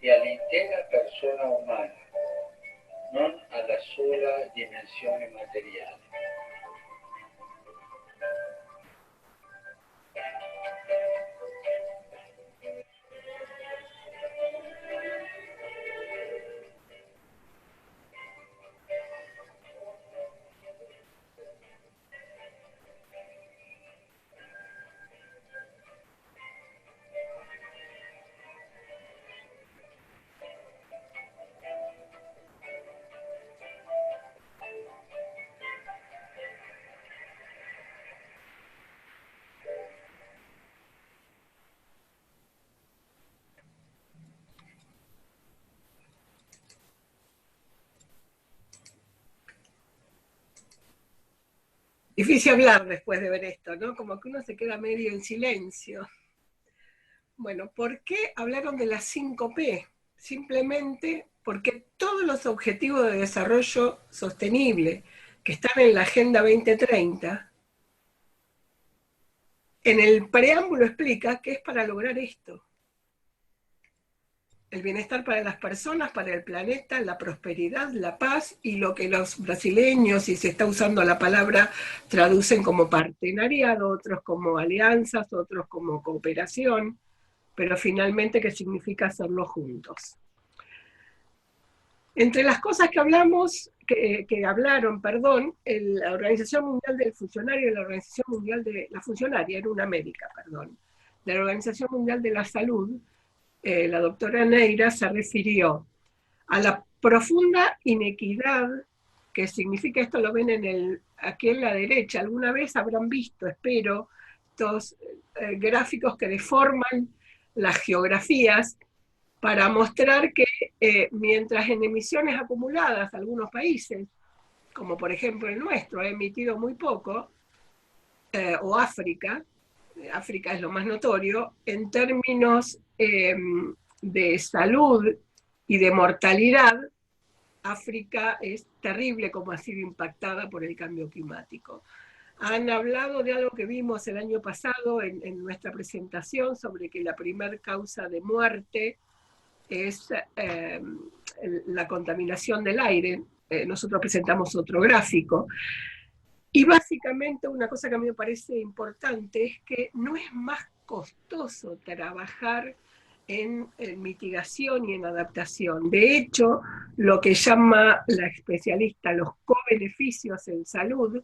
e all'intera persona umana, non alla sola dimensione materiale. Difícil hablar después de ver esto, ¿no? Como que uno se queda medio en silencio. Bueno, ¿por qué hablaron de las 5P? Simplemente porque todos los objetivos de desarrollo sostenible que están en la Agenda 2030, en el preámbulo explica que es para lograr esto. El bienestar para las personas, para el planeta, la prosperidad, la paz y lo que los brasileños, si se está usando la palabra, traducen como partenariado, otros como alianzas, otros como cooperación, pero finalmente que significa hacerlo juntos. Entre las cosas que hablamos, hablaron, la Organización Mundial del Funcionario y la Organización Mundial de la Funcionaria, era una médica, de la Organización Mundial de la Salud, la doctora Neira se refirió a la profunda inequidad que significa, esto lo ven aquí en la derecha, alguna vez habrán visto, espero, estos gráficos que deforman las geografías para mostrar que mientras en emisiones acumuladas algunos países, como por ejemplo el nuestro, ha emitido muy poco, o África es lo más notorio, en términos de salud y de mortalidad, África es terrible como ha sido impactada por el cambio climático. Han hablado de algo que vimos el año pasado en nuestra presentación sobre que la primer causa de muerte es la contaminación del aire. Nosotros presentamos otro gráfico. Y básicamente una cosa que a mí me parece importante es que no es más costoso trabajar en mitigación y en adaptación. De hecho, lo que llama la especialista los co-beneficios en salud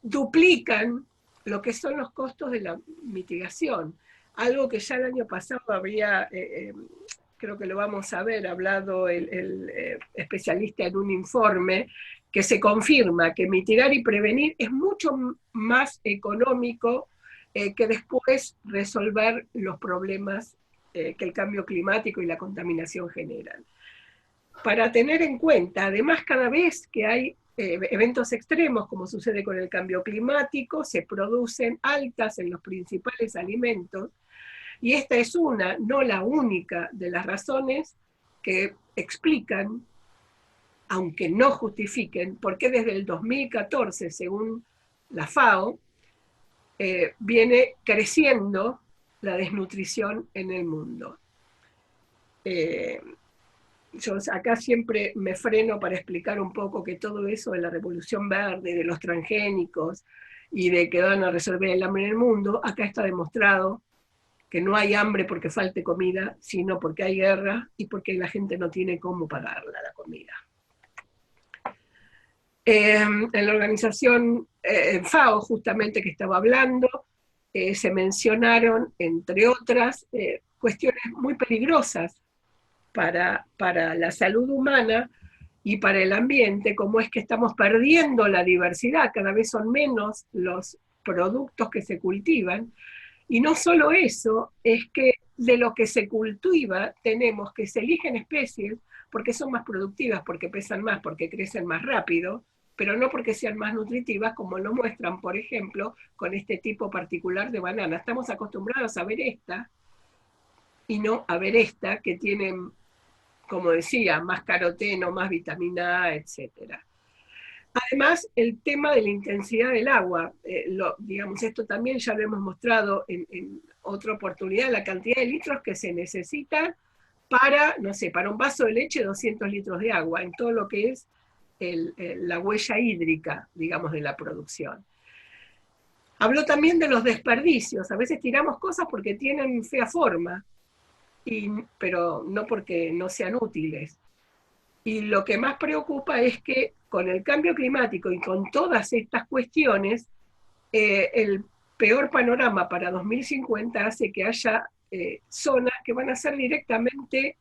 duplican lo que son los costos de la mitigación. Algo que ya el año pasado habría, creo que lo vamos a ver, hablado el especialista en un informe, que se confirma que mitigar y prevenir es mucho más económico que después resolver los problemas que el cambio climático y la contaminación generan. para tener en cuenta, además cada vez que hay eventos extremos, como sucede con el cambio climático, se producen altas en los principales alimentos, y esta es una, no la única, de las razones que explican, aunque no justifiquen, por qué desde el 2014, según la FAO, viene creciendo la desnutrición en el mundo. Yo acá siempre me freno para explicar un poco que todo eso de la revolución verde, de los transgénicos y de que van a resolver el hambre en el mundo, acá está demostrado que no hay hambre porque falte comida, sino porque hay guerra y porque la gente no tiene cómo pagarla la comida. En la organización FAO, justamente que estaba hablando, se mencionaron, entre otras, cuestiones muy peligrosas para la salud humana y para el ambiente, como es que estamos perdiendo la diversidad, cada vez son menos los productos que se cultivan, y no solo eso, es que de lo que se cultiva tenemos que se eligen especies porque son más productivas, porque pesan más, porque crecen más rápido, pero no porque sean más nutritivas, como lo muestran, por ejemplo, con este tipo particular de banana. Estamos acostumbrados a ver esta, y no a ver esta, que tienen, como decía, más caroteno, más vitamina A, etc. Además, el tema de la intensidad del agua, digamos, esto también ya lo hemos mostrado en otra oportunidad, la cantidad de litros que se necesitan para, no sé, para un vaso de leche, 200 litros de agua, en todo lo que es la huella hídrica, digamos, de la producción. Habló también de los desperdicios. A veces tiramos cosas porque tienen fea forma, pero no porque no sean útiles. Y lo que más preocupa es que con el cambio climático y con todas estas cuestiones, el peor panorama para 2050 hace que haya zonas que van a estar directamente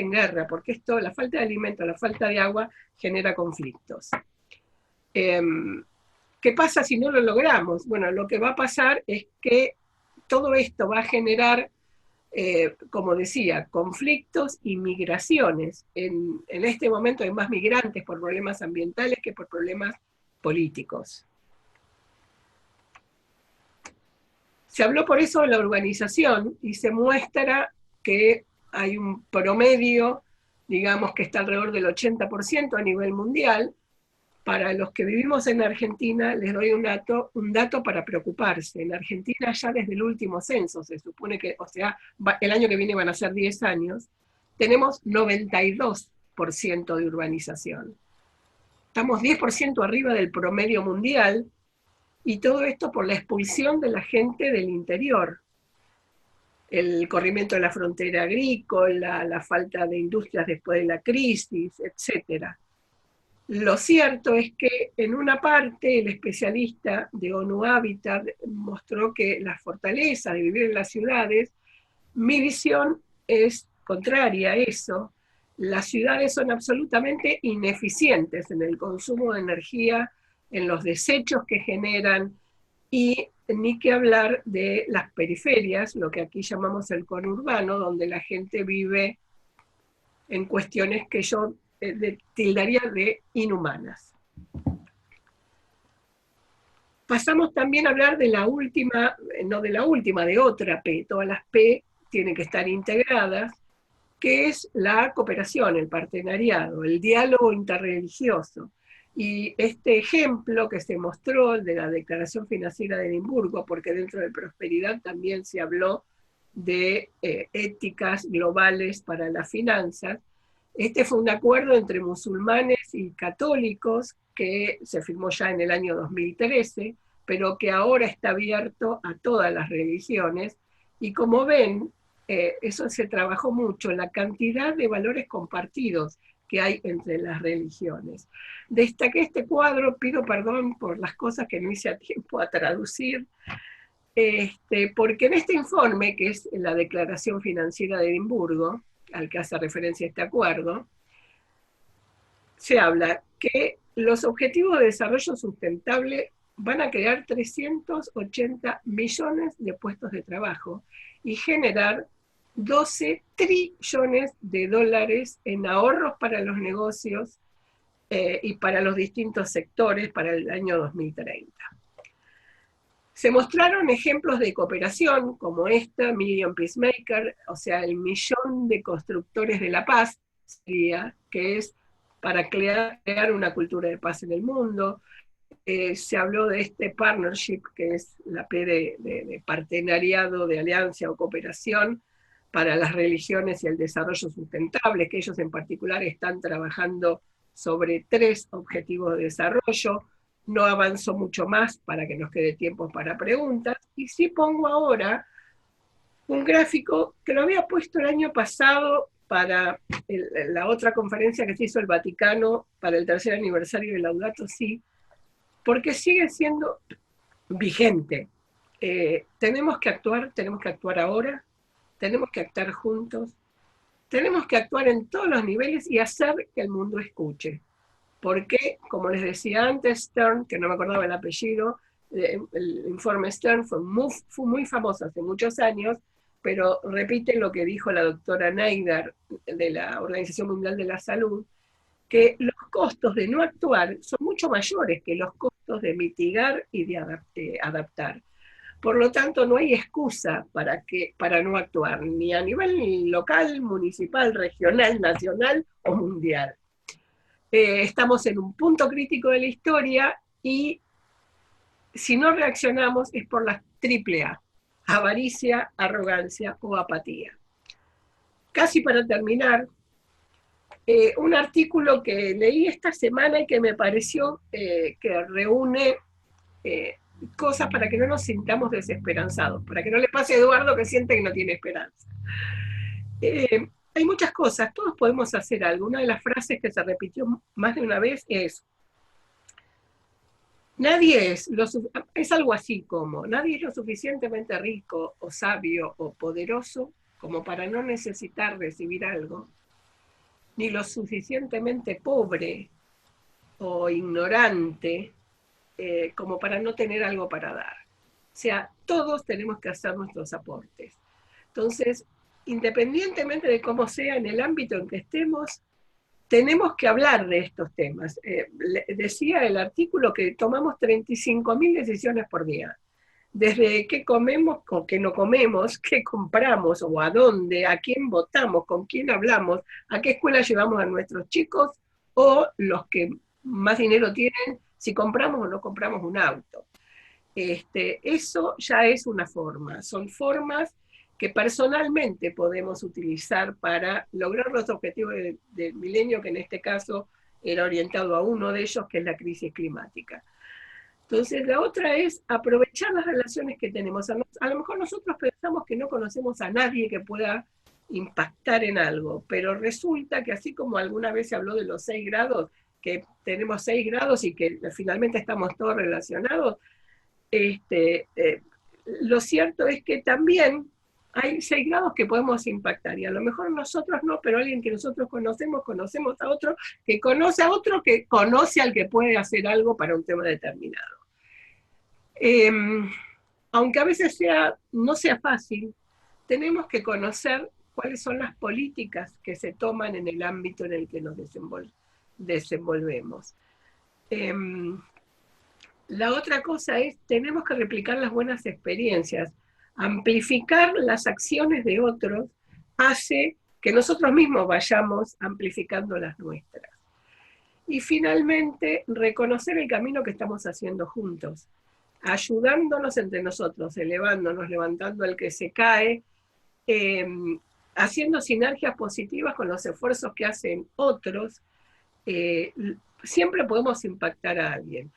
en guerra, porque esto, la falta de alimento, la falta de agua, genera conflictos. ¿Qué pasa si no lo logramos? Bueno, lo que va a pasar es que todo esto va a generar, como decía, conflictos y migraciones. En este momento hay más migrantes por problemas ambientales que por problemas políticos. Se habló por eso de la urbanización y se muestra que hay un promedio, digamos, que está alrededor del 80% a nivel mundial. Para los que vivimos en Argentina, les doy un dato para preocuparse. En Argentina ya desde el último censo, se supone que, o sea, el año que viene van a ser 10 años, tenemos 92% de urbanización. Estamos 10% arriba del promedio mundial, y todo esto por la expulsión de la gente del interior. El corrimiento de la frontera agrícola, la falta de industrias después de la crisis, etc. Lo cierto es que en una parte el especialista de ONU Habitat mostró que la fortaleza de vivir en las ciudades, mi visión es contraria a eso. Las ciudades son absolutamente ineficientes en el consumo de energía, en los desechos que generan, y ni que hablar de las periferias, lo que aquí llamamos el conurbano, donde la gente vive en cuestiones que yo tildaría de inhumanas. Pasamos también a hablar de la última, no de la última, de otra P, todas las P tienen que estar integradas, que es la cooperación, el partenariado, el diálogo interreligioso. Y este ejemplo que se mostró, el de la Declaración Financiera de Edimburgo, porque dentro de prosperidad también se habló de éticas globales para las finanzas. Este fue un acuerdo entre musulmanes y católicos que se firmó ya en el año 2013, pero que ahora está abierto a todas las religiones. Y como ven, eso se trabajó mucho, la cantidad de valores compartidos que hay entre las religiones. Destaqué este cuadro, pido perdón por las cosas que no hice a tiempo a traducir, porque en este informe, que es la Declaración Financiera de Edimburgo, al que hace referencia este acuerdo, se habla que los Objetivos de Desarrollo Sustentable van a crear 380 millones de puestos de trabajo y generar 12 trillones de dólares en ahorros para los negocios y para los distintos sectores para el año 2030. Se mostraron ejemplos de cooperación como esta, Million Peacemaker, o sea, el millón de constructores de la paz, sería, que es para crear una cultura de paz en el mundo. Se habló de este partnership, que es la P de partenariado, de alianza o cooperación para las religiones y el desarrollo sustentable, que ellos en particular están trabajando sobre 3 objetivos de desarrollo. No avanzo mucho más para que nos quede tiempo para preguntas, y sí pongo ahora un gráfico que lo había puesto el año pasado para la otra conferencia que se hizo el Vaticano para el 3er aniversario de Laudato Si, porque sigue siendo vigente. Tenemos que actuar ahora, tenemos que actuar juntos, tenemos que actuar en todos los niveles y hacer que el mundo escuche. Porque, como les decía antes, Stern, que no me acordaba el apellido, el informe Stern fue muy famoso hace muchos años, pero repite lo que dijo la doctora Neidar de la Organización Mundial de la Salud, que los costos de no actuar son mucho mayores que los costos de mitigar y de adaptar. Por lo tanto, no hay excusa para no actuar, ni a nivel local, municipal, regional, nacional o mundial. Estamos en un punto crítico de la historia y si no reaccionamos es por las triple A: avaricia, arrogancia o apatía. Casi para terminar, un artículo que leí esta semana y que me pareció que reúne cosas para que no nos sintamos desesperanzados, para que no le pase a Eduardo que siente que no tiene esperanza. Hay muchas cosas, todos podemos hacer algo. Una de las frases que se repitió más de una vez es, es algo así como, nadie es lo suficientemente rico o sabio o poderoso como para no necesitar recibir algo, ni lo suficientemente pobre o ignorante como para no tener algo para dar. O sea, todos tenemos que hacer nuestros aportes. Entonces, independientemente de cómo sea en el ámbito en que estemos, tenemos que hablar de estos temas. Decía el artículo que tomamos 35.000 decisiones por día. Desde qué comemos, con qué no comemos, qué compramos o a dónde, a quién votamos, con quién hablamos, a qué escuela llevamos a nuestros chicos o los que más dinero tienen, si compramos o no compramos un auto. Eso ya es una forma, son formas que personalmente podemos utilizar para lograr los objetivos del milenio, que en este caso era orientado a uno de ellos, que es la crisis climática. Entonces, la otra es aprovechar las relaciones que tenemos. A lo mejor nosotros pensamos que no conocemos a nadie que pueda impactar en algo, pero resulta que así como alguna vez se habló de los 6 grados, que tenemos 6 grados y que finalmente estamos todos relacionados, lo cierto es que también hay 6 grados que podemos impactar, y a lo mejor nosotros no, pero alguien que nosotros conocemos a otro, que conoce a otro, que conoce al que puede hacer algo para un tema determinado. Aunque a veces no sea fácil, tenemos que conocer cuáles son las políticas que se toman en el ámbito en el que nos desenvolvemos. La otra cosa es, tenemos que replicar las buenas experiencias. Amplificar las acciones de otros hace que nosotros mismos vayamos amplificando las nuestras. Y finalmente, reconocer el camino que estamos haciendo juntos, ayudándonos entre nosotros, elevándonos, levantando al que se cae, haciendo sinergias positivas con los esfuerzos que hacen otros. Siempre podemos impactar a alguien.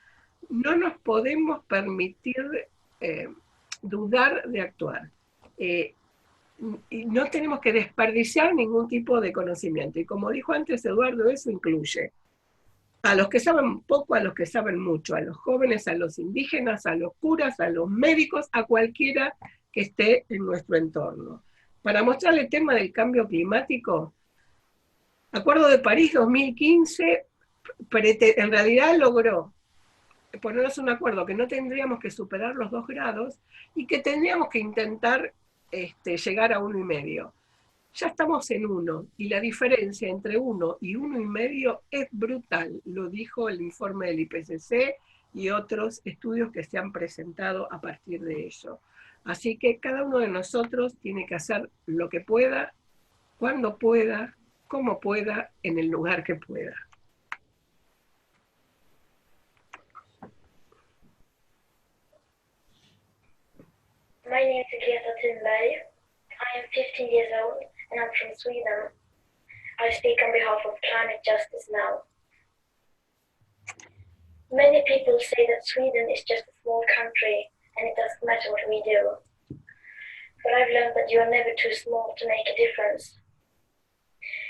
No nos podemos permitir dudar de actuar. Y no tenemos que desperdiciar ningún tipo de conocimiento. Y como dijo antes Eduardo, eso incluye a los que saben poco, a los que saben mucho, a los jóvenes, a los indígenas, a los curas, a los médicos, a cualquiera que esté en nuestro entorno. Para mostrarle el tema del cambio climático, Acuerdo de París 2015, en realidad logró ponernos un acuerdo que no tendríamos que superar los 2 grados y que tendríamos que intentar llegar a 1,5. ya estamos en 1, y la diferencia entre 1 y 1,5 es brutal, lo dijo el informe del IPCC y otros estudios que se han presentado a partir de ello. Así que cada uno de nosotros tiene que hacer lo que pueda, cuando pueda, como pueda, en el lugar que pueda. My name is Greta Thunberg. I am 15 years old and I'm from Sweden. I speak on behalf of Climate Justice Now. Many people say that Sweden is just a small country and it doesn't matter what we do. But I've learned that you are never too small to make a difference.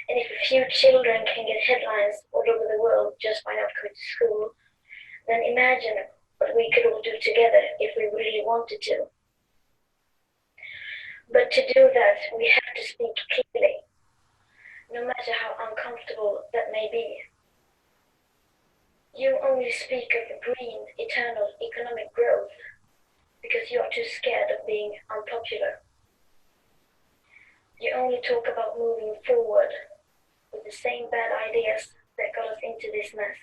And if a few children can get headlines all over the world just by not going to school, then imagine what we could all do together if we really wanted to. But to do that, we have to speak clearly, no matter how uncomfortable that may be. You only speak of green, eternal economic growth because you are too scared of being unpopular. You only talk about moving forward with the same bad ideas that got us into this mess,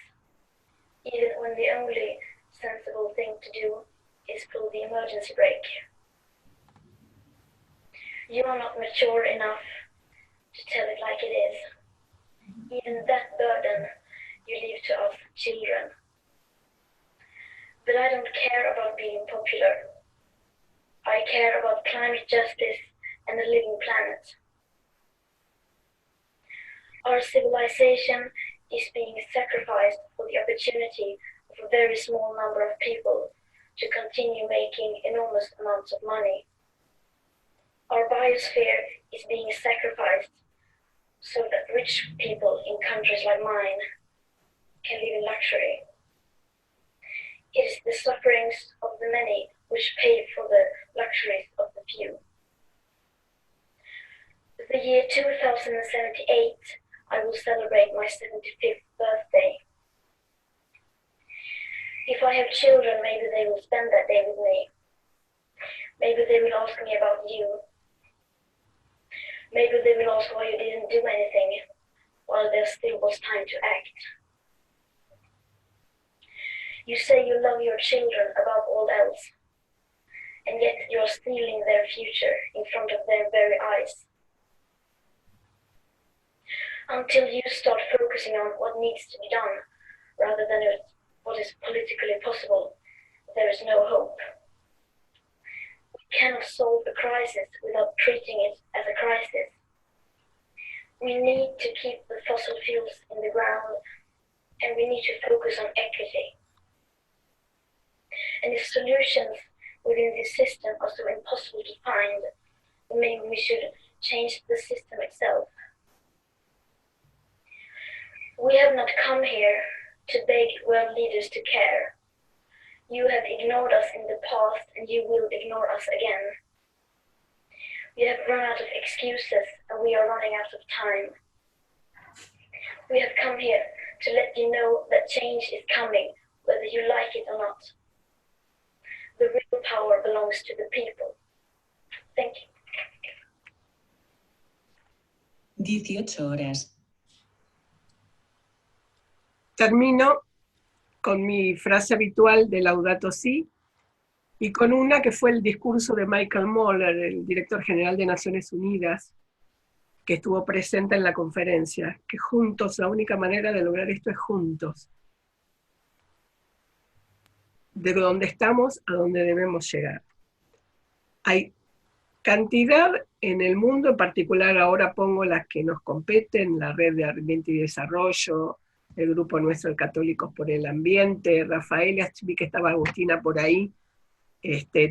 even when the only sensible thing to do is pull the emergency brake. You are not mature enough to tell it like it is. Even that burden you leave to us children. But I don't care about being popular. I care about climate justice and a living planet. Our civilization is being sacrificed for the opportunity of a very small number of people to continue making enormous amounts of money. Our biosphere is being sacrificed so that rich people in countries like mine can live in luxury. It is the sufferings of the many which pay for the luxuries of the few. The year 2078, I will celebrate my 75th birthday. If I have children, maybe they will spend that day with me. Maybe they will ask me about you. Maybe they will ask why you didn't do anything while there still was time to act. You say you love your children above all else, and yet you're stealing their future in front of their very eyes. Until you start focusing on what needs to be done, rather than what is politically possible, there is no hope. We cannot solve a crisis without treating it as a crisis. We need to keep the fossil fuels in the ground, and we need to focus on equity. And if solutions within this system are so impossible to find, then maybe we should change the system itself. We have not come here to beg world leaders to care. You have ignored us in the past and you will ignore us again. We have run out of excuses and we are running out of time. We have come here to let you know that change is coming, whether you like it or not. The real power belongs to the people. Thank you. 18 horas. Termino con mi frase habitual de Laudato Si y con una que fue el discurso de Michael Moller, el director general de Naciones Unidas, que estuvo presente en la conferencia, que juntos, la única manera de lograr esto es juntos. De donde estamos a donde debemos llegar. Hay cantidad en el mundo, en particular ahora pongo las que nos competen, la Red de Ambiente y Desarrollo, el grupo nuestro de Católicos por el Ambiente, Rafaela, vi que estaba Agustina por ahí,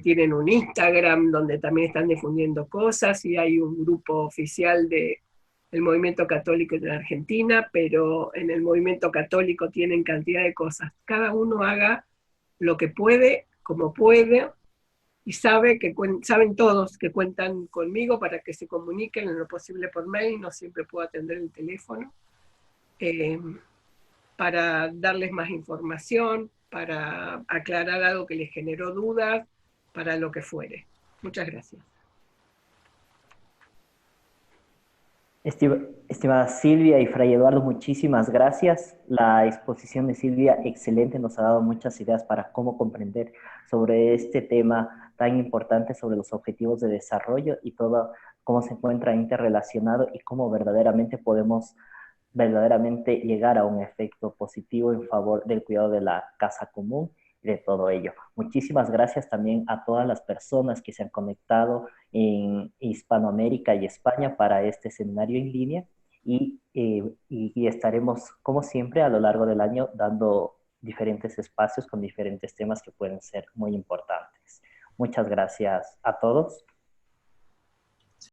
tienen un Instagram donde también están difundiendo cosas, y hay un grupo oficial del movimiento católico en Argentina, pero en el movimiento católico tienen cantidad de cosas. Cada uno haga lo que puede, como puede, y saben todos que cuentan conmigo para que se comuniquen en lo posible por mail, no siempre puedo atender el teléfono, para darles más información, para aclarar algo que les generó dudas, para lo que fuere. Muchas gracias. Estimada Silvia y Fray Eduardo, muchísimas gracias. La exposición de Silvia, excelente, nos ha dado muchas ideas para cómo comprender sobre este tema tan importante, sobre los objetivos de desarrollo y todo cómo se encuentra interrelacionado y cómo verdaderamente llegar a un efecto positivo en favor del cuidado de la casa común y de todo ello. Muchísimas gracias también a todas las personas que se han conectado en Hispanoamérica y España para este seminario en línea y estaremos, como siempre, a lo largo del año dando diferentes espacios con diferentes temas que pueden ser muy importantes. Muchas gracias a todos.